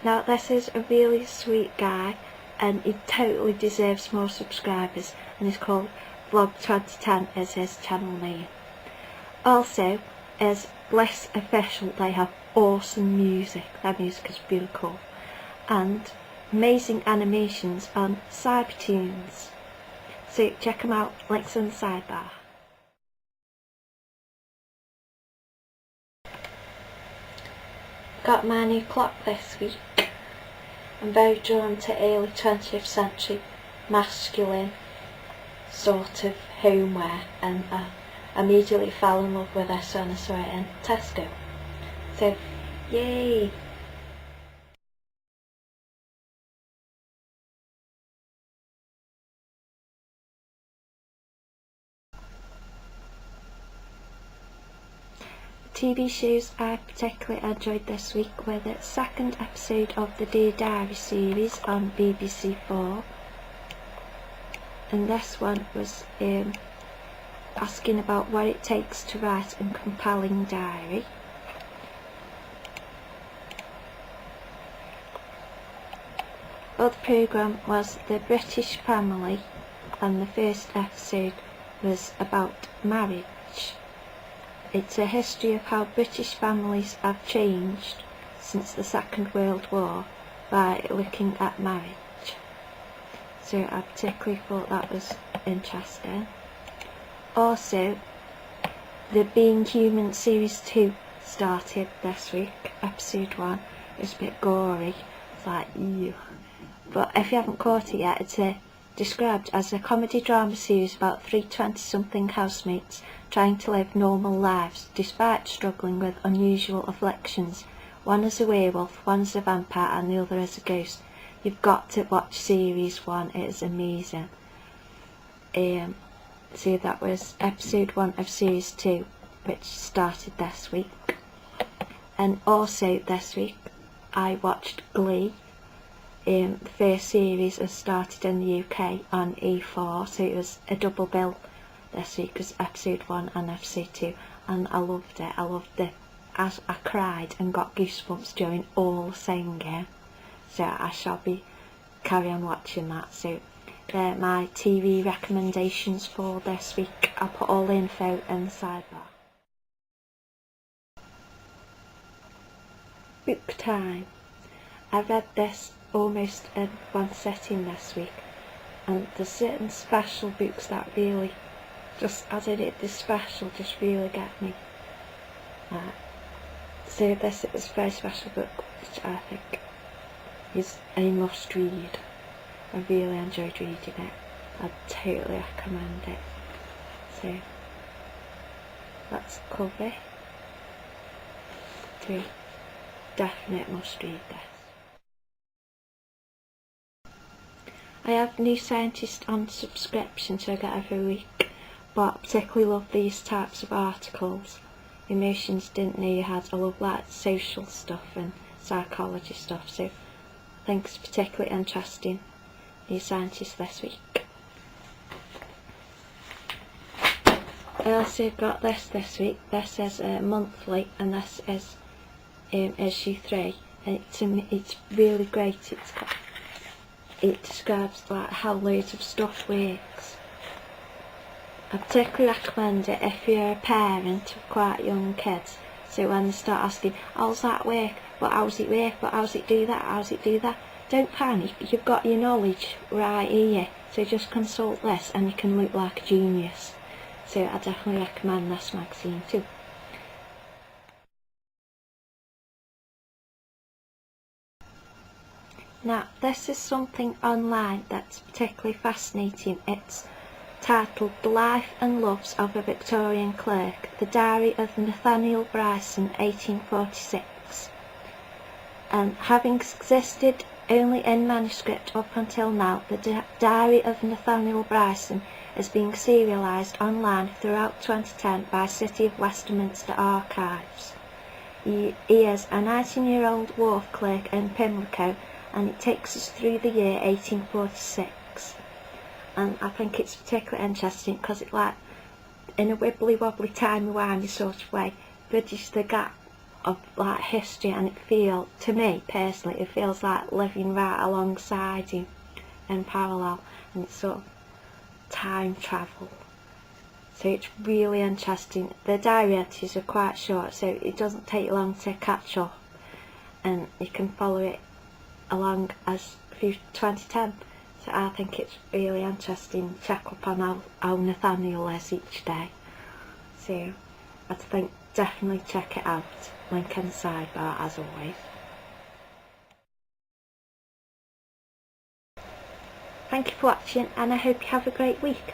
Now this is a really sweet guy and he totally deserves more subscribers, and he's called Vlog 2010 as his channel name. Also, as Bliss Official, they have awesome music. Their music is really cool. And amazing animations on Cybertunes. So check them out, links in the sidebar. Got my new clock this week. I'm very drawn to early 20th century masculine sort of homeware, and I immediately fell in love with this when I saw it in Tesco. So, yay! TV shows I particularly enjoyed this week were the second episode of the Dear Diary series on BBC4, and this one was asking about what it takes to write a compelling diary. Other programme was The British Family, and the first episode was about marriage. It's a history of how British families have changed since the Second World War by looking at marriage. So I particularly thought that was interesting. Also, the Being Human Series 2 started this week. Episode 1 is a bit gory. It's like, ew. But if you haven't caught it yet, it's described as a comedy drama series about three 20-something housemates trying to live normal lives despite struggling with unusual afflictions. One is a werewolf, one is a vampire, and the other is a ghost. You've got to watch series 1, it is amazing. So that was episode 1 of series 2, which started this week. And also this week I watched Glee. The first series has started in the UK on E4, so it was a double bill this week. It was episode 1 and episode 2, and I loved it. I cried and got goosebumps during all singing, so I shall be carry on watching that. So they're my TV recommendations for this week. I'll put all the info in the sidebar. Book time. I read this almost in one sitting this week, and there's certain special books that really just added it. This special just really get me. So this is a very special book which I think is a must read. I really enjoyed reading it. I'd totally recommend it. So that's the cover. So definite must read this. I have New Scientist on subscription, so I get every week, but I particularly love these types of articles. Emotions didn't know you had. I love like social stuff and psychology stuff, so I think it's particularly interesting. New Scientist this week. I also got this week. This is monthly, and this is issue 3, and it's really great. It describes like how loads of stuff works. I particularly recommend it if you're a parent of quite young kids. So when they start asking, how's that work? But how's it work? But how's it do that? How's it do that? Don't panic, you've got your knowledge right here. So just consult this and you can look like a genius. So I definitely recommend this magazine too. Now this is something online that's particularly fascinating. It's titled The Life and Loves of a Victorian Clerk, The Diary of Nathaniel Bryceson, 1846. And having existed only in manuscript up until now, the Diary of Nathaniel Bryceson is being serialised online throughout 2010 by City of Westminster Archives. He is a 19-year-old wharf clerk in Pimlico, and it takes us through the year 1846. And I think it's particularly interesting because it, like, in a wibbly wobbly timey wimey sort of way, bridges the gap of like history, and to me personally, it feels like living right alongside him in parallel, and it's sort of time travel. So it's really interesting. The diary entries are quite short, so it doesn't take long to catch up, and you can follow it along as 2010. So I think it's really interesting. Check up on how Nathaniel is each day. So I think definitely check it out. Link in the sidebar as always. Thank you for watching, and I hope you have a great week.